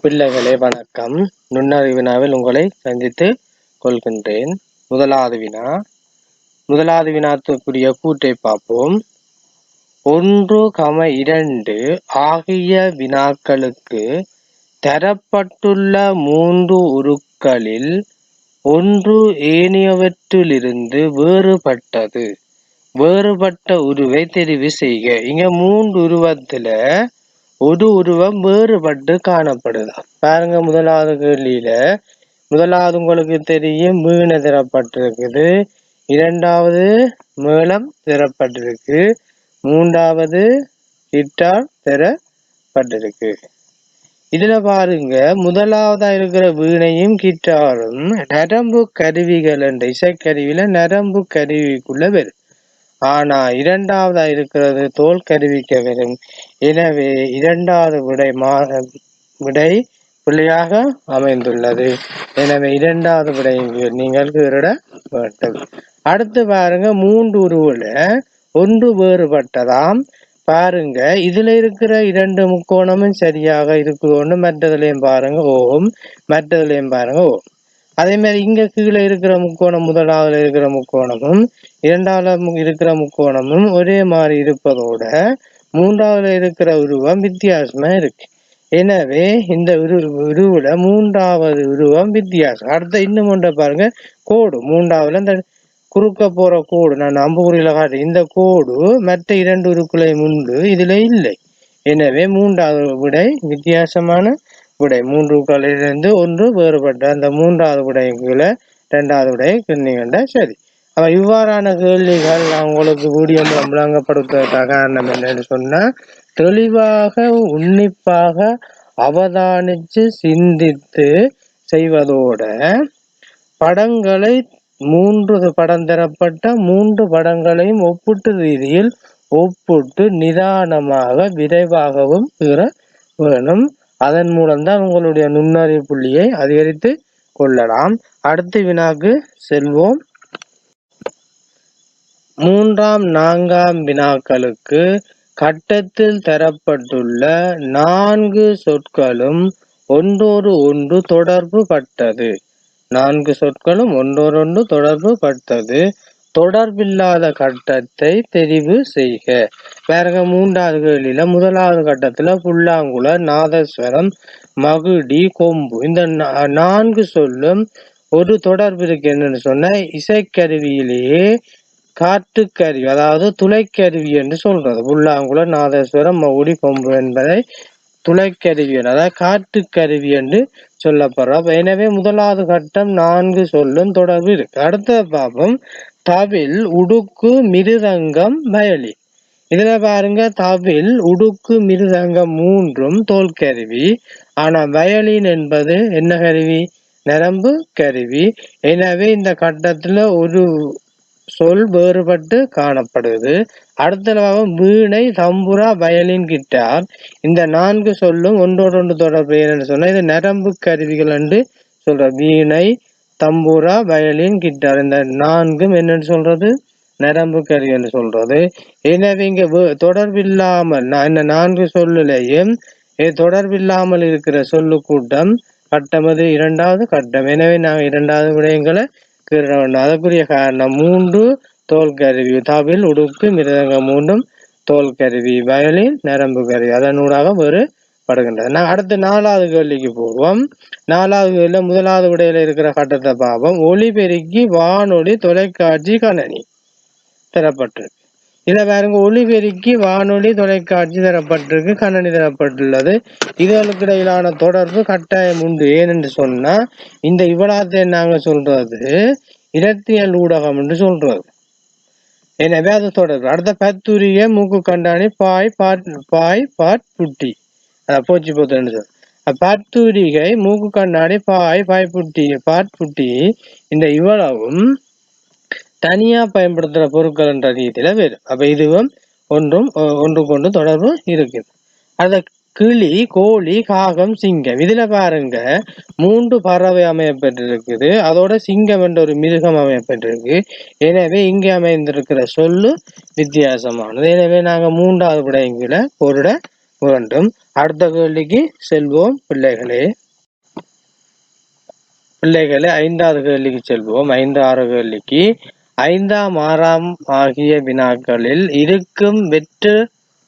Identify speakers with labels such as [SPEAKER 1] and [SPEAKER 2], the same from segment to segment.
[SPEAKER 1] பிள்ளைகளே வணக்கம். நுண்ணறிவு வினாவில் உங்களை சந்தித்து கொள்கின்றேன். முதலாவது வினாத்துக்குரிய கூற்றை பார்ப்போம். 1, ஆகிய வினாக்களுக்கு தரப்பட்டுள்ள 3 உருக்களில் ஒன்று ஏனையவற்றிலிருந்து வேறுபட்டது. வேறுபட்ட உருவை தெரிவு செய்க. இங்க 3 உருவத்துல ஒரு உருவம் வேறுபட்டு காணப்படுது. பாருங்க, முதலாவது கேள்வியில உங்களுக்கு தெரியும் வீணை தரப்பட்டிருக்குது, இரண்டாவது மேளம் தரப்பட்டிருக்கு, மூன்றாவது கிட்டார் தரப்பட்டிருக்கு. இதுல பாருங்க, முதலாவதா இருக்கிற வீணையும் கிட்டாரும் நரம்பு கருவிகள் என்ற இசைக்கருவியில நரம்பு கருவிக்குள்ள வரும். ஆனா இரண்டாவதா இருக்கிறது தோல் கருவிக்க வரும். எனவே இரண்டாவது விடை பிள்ளையாக அமைந்துள்ளது. எனவே இரண்டாவது விடை நீங்கள் கீறிட வேண்டும். அடுத்து பாருங்க, 3 உருவுல ஒன்று வேறுபட்டதாம். பாருங்க, இதுல இருக்கிற 2 முக்கோணமும் சரியாக இருக்குன்னு, மற்றதுலயும் பாருங்க ஓம், மற்றதுலயும் பாருங்க ஓம். அதே மாதிரி இங்க கீழே இருக்கிற முக்கோணம் முதலாவதுல இருக்கிற முக்கோணமும் இரண்டாவது இருக்கிற முக்கோணமும் ஒரே மாதிரி இருப்பதோட மூன்றாவதுல இருக்கிற உருவம் வித்தியாசமா இருக்கு. எனவே இந்த உருவுல மூன்றாவது உருவம் வித்தியாசம். அடுத்த இன்னும் ஒன்றை பாருங்க, கோடு மூன்றாவதுல இந்த குறுக்க போற கோடு, நான் அம்புக்குறியில காட்டு, இந்த கோடு மற்ற 2 உருக்குளையும் உண்டு, இதுல இல்லை. எனவே மூன்றாவது விடை வித்தியாசமான விடை. 3 உருக்களிலிருந்து ஒன்று வேறுபட்ட அந்த மூன்றாவது விடைக்குள்ள இரண்டாவது விடையை கிண்ணிகண்ட சரி. அப்ப இவ்வாறான கேள்விகள் நான் உங்களுக்கு வீடியோ மூலம் விளங்கப்படுத்துவதற்காக காரணம் என்னன்னு சொன்னா, தெளிவாக உன்னிப்பாக அவதானிச்சு சிந்தித்து செய்வதோட படங்களை 3 படம் தரப்பட்ட 3 படங்களையும் ஒப்பிட்டு ரீதியில் ஒப்பிட்டு நிதானமாக விரைவாகவும் வேணும். அதன் மூலம்தான் உங்களுடைய நுண்ணறிவு புள்ளியை அதிகரித்து கொள்ளலாம். அடுத்த வினாக்கு செல்வோம். 3, 4 வினாக்களுக்கு கட்டத்தில் தரப்பட்டுள்ள 4 சொற்களும் ஒன்றோடு ஒன்று தொடர்பு பட்டது. 4 சொற்களும் ஒன்றோடொன்று தொடர்பு பட்டது. தொடர்பில்லாத கட்டத்தை தெரிவு செய்க. பாருங்க, 3வது கேள்வியில முதலாவது கட்டத்துல புல்லாங்குழ, நாதஸ்வரம், மகுடி, கொம்பு, இந்த 4 சொல்லும் ஒரு தொடர்பு இருக்கு. என்னன்னு சொன்ன, இசைக்கருவியிலேயே காற்றுக்கருவி, அதாவது துளைக்கருவி என்று சொல்றது. புல்லாங்குழ, நாதஸ்வரம், மகுடி, கொம்பு என்பதை துளைக்கருவி, அதாவது காற்றுக்கருவி என்று சொல்லப்படுற. எனவே முதலாவது கட்டம் 4 சொல்லும் தொடர்பு இருக்கு. அடுத்த பாப்பம், தவில், உடுக்கு, மிருதங்கம், வயலின். இதுல பாருங்க, தவில், உடுக்கு, மிருதங்கம் 3ம் தோல் கருவி. ஆனா வயலின் என்பது என்ன கருவி? நரம்பு கருவி. எனவே இந்த கட்டத்துல ஒரு சொல் வேறுபட்டு காணப்படுது. அடுத்த பாகம் வீணை, தம்புரா, வயலின், கிட்டார். இந்த 4 சொல்லும் ஒன்றோடொன்று தொடர்பு என்னன்னு சொன்னா, இது நரம்பு கருவிகள் என்று சொல்ற. வீணை, தம்புரா, வயலின், கிட்டார், இந்த 4ம் என்னன்னு சொல்றது? நரம்பு கருவி என்று சொல்றது. எனவே இங்க தொடர்பில்லாமல் இந்த 4 சொல்லுலையும் தொடர்பில்லாமல் இருக்கிற சொல்லு கூட்டம் கட்டம் அது இரண்டாவது கட்டம். எனவே நாங்கள் இரண்டாவது விடயங்களை கீற வேண்டும். அதற்குரிய காரணம் 3 தோல் கருவி, தவில், உடுக்கு, மிருதங்கம் 3ம் தோல் கருவி, வயலின் நரம்பு கருவி, அதனூடாக வேறுபடுகின்றது. நான் அடுத்து 4வது கேள்விக்கு போவோம். 4வது கேள்வியில முதலாவது விடையில இருக்கிற கட்டத்தை பார்ப்போம். ஒலிபெருக்கி, வானொலி, தொலைக்காட்சி, கணனி தரப்பட்டிருக்கு. இதை பாருங்க, ஒலிபெருக்கி, வானொலி, தொலைக்காட்சி தரப்பட்டிருக்கு, கணனி தரப்பட்டுள்ளது. இதுகளுக்கு இடையிலான தொடர்பு கட்டாயம் உண்டு. ஏனென்று சொன்னா, இந்த இவ்வளத்தை நாங்க சொல்றது இரத்தியல் ஊடகம் என்று சொல்றது. எனவே அது தொடர்பு. அடுத்த பத்துரிய, மூக்கு கண்டாணி, பாய் பாட் புட்டி, போச்சு போத்து சொல். பத்துரிகை, மூக்கு கண்ணாடி, பாய் புட்டி, பாட் புட்டி, இந்த இவ்வளவும் தனியா பயன்படுத்துற பொருட்கள் என்ற ரீதியில வேறு. அப்ப இதுவும் ஒன்றுக்கொண்டு தொடர்பு இருக்குது. அந்த கிளி, கோழி, காகம், சிங்கம். இதுல பாருங்க 3 பறவை அமையப்பட்டிருக்குது, அதோட சிங்கம் என்ற ஒரு மிருகம் அமையப்பட்டிருக்கு. எனவே இங்கே அமைந்திருக்கிற சொல்லு வித்தியாசமானது. எனவே நாங்க 3வது விடையங்களை பொருட வேண்டும். அடுத்த கேள்விக்கு செல்வோம் பிள்ளைகளே. 5வது கேள்விக்கு செல்வோம். 5, 6 கேள்விக்கு 5ஆம் 6ஆம் ஆகிய வினாக்களில் இருக்கும் வெற்று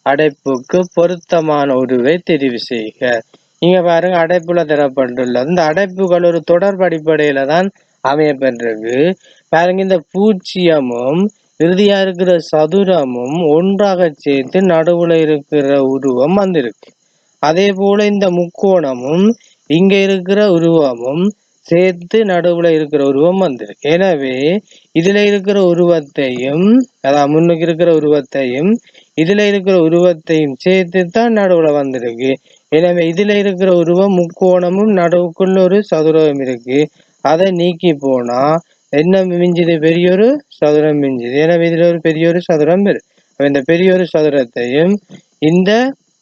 [SPEAKER 1] அடைப்புக்கு பொருத்தமான உருவை தெரிவு செய்க. இங்க பாருங்க, அடைப்புல தரப்பட்டுள்ளது. இந்த அடைப்புகள் ஒரு தொடர்பு அடிப்படையில தான் அமையப்பெற்றிருக்கு. பாருங்க, இந்த பூஜ்ஜியமும் இறுதியா இருக்கிற சதுரமும் ஒன்றாக சேர்த்து நடுவுல இருக்கிற உருவம் வந்திருக்கு. அதே போல இந்த முக்கோணமும் இங்க இருக்கிற உருவமும் சேர்த்து நடுவுல இருக்கிற உருவம் வந்திருக்கு. எனவே இதுல இருக்கிற உருவத்தையும், அதாவது முன்னுக்கு இருக்கிற உருவத்தையும் இதுல இருக்கிற உருவத்தையும் சேர்த்து தான் நடுவுல வந்திருக்கு. எனவே இதுல இருக்கிற உருவம் முக்கோணமும் நடுவுக்குள்ள ஒரு சதுரம் இருக்கு. அதை நீக்கி போனா என்ன மிஞ்சுது? பெரியொரு சதுரம் மிஞ்சுது. எனவே இதுல ஒரு பெரியொரு சதுரம் இருக்கு. இந்த பெரியொரு சதுரத்தையும் இந்த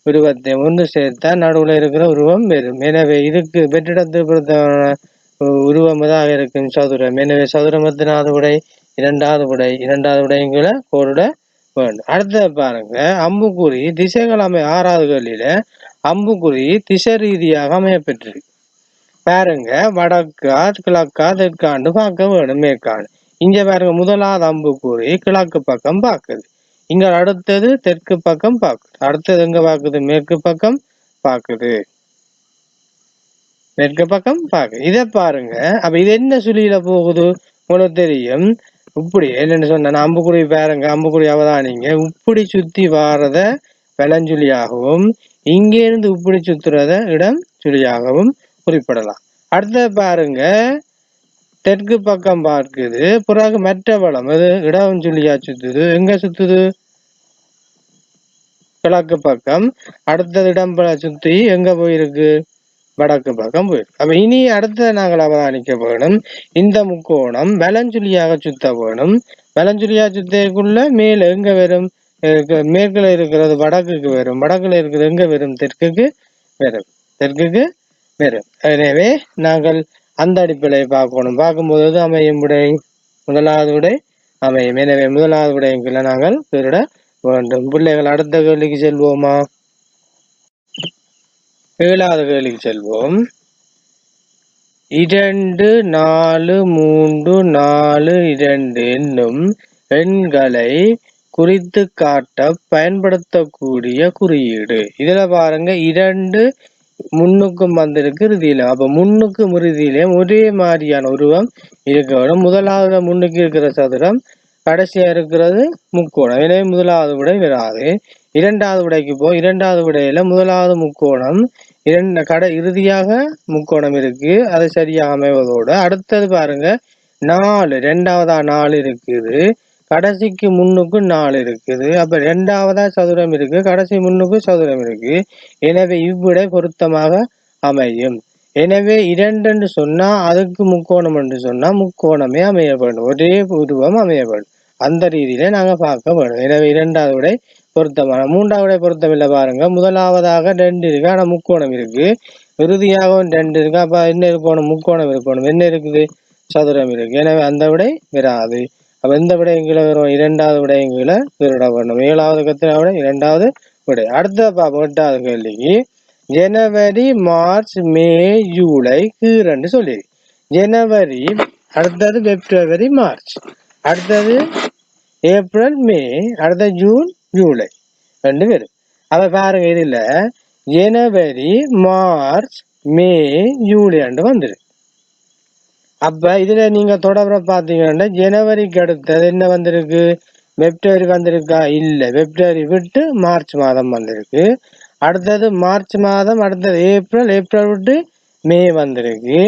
[SPEAKER 1] உருவத்தையும் ஒன்று சேர்த்தா நடுவுல இருக்கிற உருவம் வரும். எனவே இதுக்கு வெற்றிடத்தை பொறுத்தவரை உருவமாக இருக்கும் சதுரம். எனவே சதுரம் எத்தனாவது விடை? 2வது விடை. 2வது விடைங்களை கோரிட வேண்டும். அடுத்த பாருங்க, அம்புக்குறி திசைகள் 6வது கேள்வியில அம்புக்குறி திசை ரீதியாக அமையப்பெற்றிருக்கு. பாருங்க, வடக்கா கிழக்கா தெற்காண்டு பார்க்க வேணும், மேற்காண்டு. இங்க பாருங்க, முதலாவது அம்புக்குறி கிழக்கு பக்கம் பார்க்குது. இங்க அடுத்தது தெற்கு பக்கம் பார்க்குது. அடுத்தது எங்க பார்க்குது? மேற்கு பக்கம் பார்க்குது. மேற்கு பக்கம் பார்க்குது. இதை பாருங்க. அப்ப இது என்ன சுழியில போகுது? உங்களுக்கு தெரியும். இப்படி என்னன்னு சொன்ன அம்புக்குறி பாருங்க, அம்புக்குறி அவதானிங்க. இப்படி சுத்தி வாரத வெளஞ்சுழியாகவும் இங்கே இருந்து இப்படி சுத்துறத இடம் சுழியாகவும் குறிப்பிடலாம். அடுத்த பாருங்க, தெற்கு பக்கம் பார்க்குது. பிறகு மற்ற வளம் அது இடம் சுழியா சுத்துது. எங்க சுத்துது? கிழக்கு பக்கம். அடுத்தது இடம் சுத்தி எங்க போயிருக்கு? வடக்கு பக்கம் போயிருக்கு. அப்ப இனி அடுத்த நாங்கள் அவதானிக்க வேணும். இந்த முக்கோணம் வலஞ்சுழியாக சுத்த வேணும். வலஞ்சுழியா சுத்தக்குள்ள மேல எங்க வரும்? மேற்குல இருக்கிறது வடக்குக்கு வரும். வடக்குல இருக்கிறது எங்க வரும்? தெற்குக்கு வரும். தெற்குக்கு வரும். எனவே நாங்கள் அந்த அடிப்படையை பார்க்கணும். பார்க்கும்போது அமையும் விடை முதலாவது விடை அமையும். எனவே முதலாவது விடைக்குள்ள நாங்கள் திருட வேண்டும். பிள்ளைகள் அடுத்த கேள்விக்கு செல்வோமா? 7வது கேள்விக்கு செல்வோம். 2, 4, 3, 4, 2 என்னும் எண்களை குறித்து காட்ட பயன்படுத்தக்கூடிய குறியீடு. இதுல பாருங்க, 2 முன்னுக்கும் வந்திருக்கு இறுதியில. அப்ப முன்னுக்கும் இறுதியிலையும் ஒரே மாதிரியான உருவம் இருக்க வேணும். முதலாவது முன்னுக்கு இருக்கிற சதுரம், கடைசியா இருக்கிறது முக்கோணம். எனவே முதலாவது விடை வராது. 2வது விடைக்கு போ. 2வது விடையில முதலாவது முக்கோணம் இறுதியாக முக்கோணம் இருக்கு. அது சரியாக அமைவதோடு அடுத்தது பாருங்க, 4 2வதா 4 இருக்குது. கடைசிக்கு முன்னுக்கு 4 இருக்குது. அப்ப 2வதா சதுரம் இருக்கு, கடைசி முன்னுக்கு சதுரம் இருக்கு. எனவே இவ்விடை பொருத்தமாக அமையும். எனவே 2 என்று சொன்னா அதுக்கு முக்கோணம் என்று சொன்னா முக்கோணமே அமைய வேண்டும். ஒரே உருவம் அமைய வேண்டும். அந்த ரீதியில நாங்க பார்க்க வேண்டும். எனவே 2வது விடை பொருத்தமான. 3வது விடை பொருத்தம் இல்லை. பாருங்க, முதலாவதாக 2 இருக்கு, ஆனா முக்கோணம் இருக்கு. இறுதியாகவும் 2 இருக்கு. அப்ப என்ன இருக்கணும்? முக்கோணம் இருக்கணும். என்ன இருக்குது? சதுரம் இருக்கு. எனவே அந்த விடை வராது. அப்ப எந்த விடையங்களை வரும்? 2வது விடையங்களை திருட வேண்டும். 7வது கத்தின விடை 2வது விடை. அடுத்த 8வது கேள்விக்கு ஜனவரி, மார்ச், மே, ஜூலை கீரண்டு சொல்லி. ஜனவரி, அடுத்தது பிப்ரவரி, மார்ச், அடுத்தது ஏப்ரல், மே, அடுத்த ஜூன், ஜூலை 2 பேரும். அப்ப பாருங்க, இதுல ஜனவரி, மார்ச், மே, ஜூலை வந்துரு. அப்ப இதுல நீங்க தொடர்பை பாத்தீங்கன்னா ஜனவரிக்கு அடுத்தது என்ன வந்திருக்கு? பிப்ரவரி வந்திருக்கா? இல்ல. பிப்ரவரி விட்டு மார்ச் மாதம் வந்திருக்கு. அடுத்தது மார்ச் மாதம், அடுத்தது ஏப்ரல், ஏப்ரல் விட்டு மே வந்திருக்கு.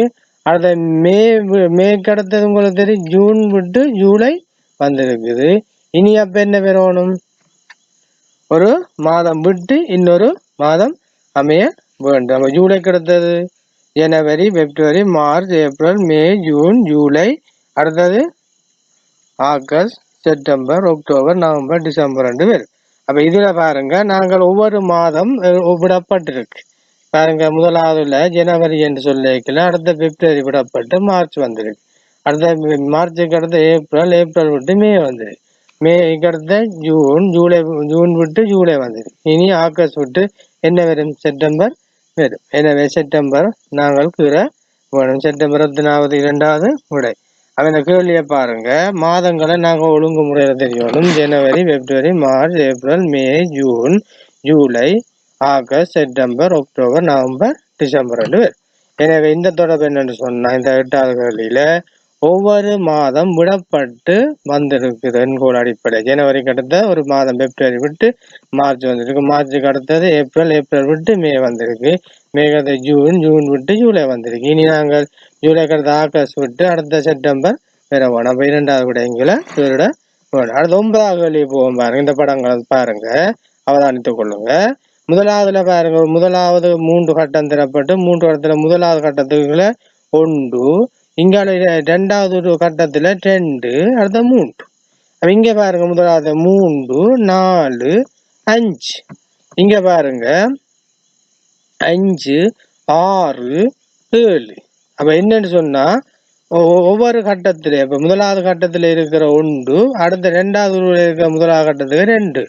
[SPEAKER 1] அடுத்த மேக்கு அடுத்தது உங்களுக்கு தெரியும் ஜூன் விட்டு ஜூலை வந்திருக்குது. இனி அப்ப என்ன பெறணும்? ஒரு மாதம் விட்டு இன்னொரு மாதம் அமைய வேண்டும். ஜூலைக்கு அடுத்தது ஜனவரி, பிப்ரவரி, மார்ச், ஏப்ரல், மே, ஜூன், ஜூலை, அடுத்தது ஆகஸ்ட், செப்டம்பர், அக்டோபர், நவம்பர், டிசம்பர் 2 பேர். அப்ப இதுல பாருங்க, நாங்கள் ஒவ்வொரு மாதம் விடப்பட்டிருக்கு. பாருங்க, முதலாவதுல ஜனவரி என்று சொல்லிக்கல, அடுத்த பிப்ரவரி விடப்பட்டு மார்ச் வந்திருக்கு. அடுத்த மார்ச்சுக்கு அடுத்த ஏப்ரல், ஏப்ரல் விட்டு மே வந்துருக்கு. மேய்க்கிறத ஜூன் விட்டு ஜூலை வந்துடும். இனி ஆகஸ்ட் விட்டு என்ன வரும்? செப்டம்பர் வரும். எனவே செப்டம்பர் நாங்கள் கீரை வேணும். செப்டம்பர் 2வது விடை. அந்த கேள்வியை பாருங்க. மாதங்களை நாங்கள் ஒழுங்கு முறையில் தெரியணும். ஜனவரி, பிப்ரவரி, மார்ச், ஏப்ரல், மே, ஜூன், ஜூலை, ஆகஸ்ட், செப்டம்பர், அக்டோபர், நவம்பர், டிசம்பர் பேர். எனவே இந்த தொடர்பு என்னன்னு சொன்னா, இந்த 8வது கேள்வியில ஒவ்வொரு மாதம் விடப்பட்டு வந்திருக்குது எண்கோள் அடிப்படை. ஜனவரிக்கு அடுத்த ஒரு மாதம் பிப்ரவரி விட்டு மார்ச் வந்திருக்கு. மார்ச்சுக்கு அடுத்தது ஏப்ரல், ஏப்ரல் விட்டு மே வந்திருக்கு. மே அடுத்த ஜூன் விட்டு ஜூலை வந்திருக்கு. இனி நாங்கள் ஜூலைக்கு அடுத்த ஆகஸ்ட் விட்டு அடுத்த செப்டம்பர் வேற வேணும். அப்ப 2வது விடைங்களை இவரோட வேணும். அடுத்த 9வது கேள்வி போவோம் பாருங்க. இந்த படங்களை பாருங்க, அவதானித்துக் கொள்ளுங்க. முதலாவதுல பாருங்க, முதலாவது 3 கட்டம் திறப்பட்டு 3 இடத்துல முதலாவது கட்டத்துக்குள்ள 1, இங்க 2வது ஒரு கட்டத்துல 2, அடுத்த 3. இங்க பாருங்க, முதலாவது 3, 4, 5. இங்க பாருங்க 5, 6, 7. அப்ப என்னன்னு சொன்னா ஒவ்வொரு கட்டத்திலே இப்ப முதலாவது கட்டத்துல இருக்கிற 1 அடுத்த 2வது இருக்கிற முதலாவது கட்டத்துக்கு 2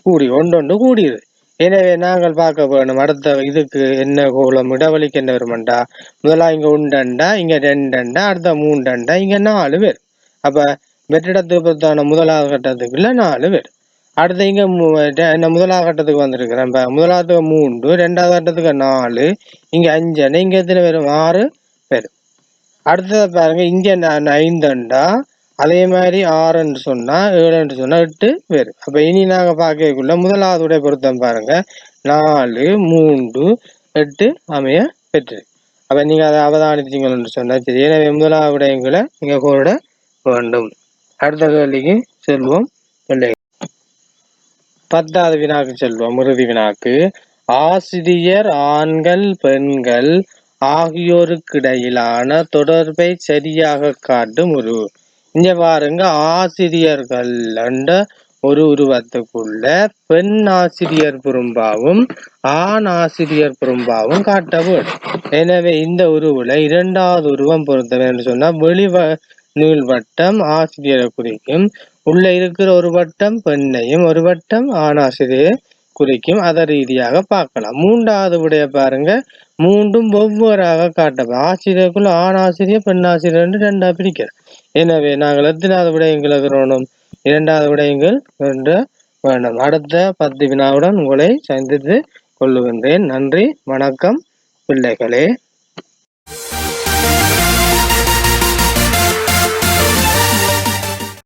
[SPEAKER 1] கூடி ஒன்று கூடியது. எனவே நாங்கள் பார்க்க வேணும் அடுத்த இதுக்கு என்ன கோலம் இடவெளிக்கு என்ன வருமாண்டா. முதலாவது இங்க 1 இங்க 2 அடுத்த 3 இங்க 4 பேர். அப்ப வெற்றிடத்துக்கு பொறுத்தான முதலாவது கட்டத்துக்குள்ள 4 பேர். அடுத்த இங்க முதலாவது கட்டத்துக்கு வந்திருக்கிறேன். முதலாவதுக்கு 3, 2வது கட்டத்துக்கு 4, இங்க 5, இங்க எத்தனை பேரும் 6 பேர். அடுத்ததை பாருங்க, இங்க 5, அதே மாதிரி 6 சொன்னா 7 சொன்னா 8 பேர். அப்ப இனி நாங்க பார்க்கக்குள்ள முதலாவதுடைய பொருத்தம் பாருங்க, 4, 3, 8 அமைய பெற்று. அப்ப நீங்க அதை அவதானித்தீங்கன்னு சொன்னா சரி. எனவே முதலாவது விடயங்களை நீங்க கோட வேண்டும். அடுத்த கேள்விக்கு செல்வோம். 10வது வினாக்கு செல்வோம். இறுதி வினாக்கு. ஆசிரியர் ஆண்கள் பெண்கள் ஆகியோருக்கிடையிலான தொடர்பை சரியாக காட்டும் உரு. இங்க பாருங்க, ஆசிரியர்கள் என்ற ஒரு உருவத்துக்குள்ள பெண் ஆசிரியர் பெரும்பாவும் ஆண் ஆசிரியர் பெரும்பாவும் காட்ட வேண்டும். எனவே இந்த உருவுல 2வது உருவம் பொறுத்தவரை என்று சொன்னா வெளி நீள்வட்டம் ஆசிரியரை குறிக்கும், உள்ள இருக்கிற ஒரு வட்டம் பெண்ணையும் ஒரு வட்டம் ஆண் ஆசிரியரை குறிக்கும். அதை ரீதியாக பார்க்கலாம். 3வது விடைய பாருங்க, 3ம் ஒவ்வொருவராக காட்டப்படும். ஆசிரியருக்குள்ள ஆண் ஆசிரியர் பெண் ஆசிரியர் என்று 2ஆ பிரிக்கிறது. எனவே நாங்கள் எத்தனாவது விடயங்கள் எதிரணும்? 2வது விடயங்கள் என்று வேண்டும். அடுத்த 10 வினாவுடன் உங்களை சந்தித்து கொள்ளுகின்றேன். நன்றி, வணக்கம் பிள்ளைகளே.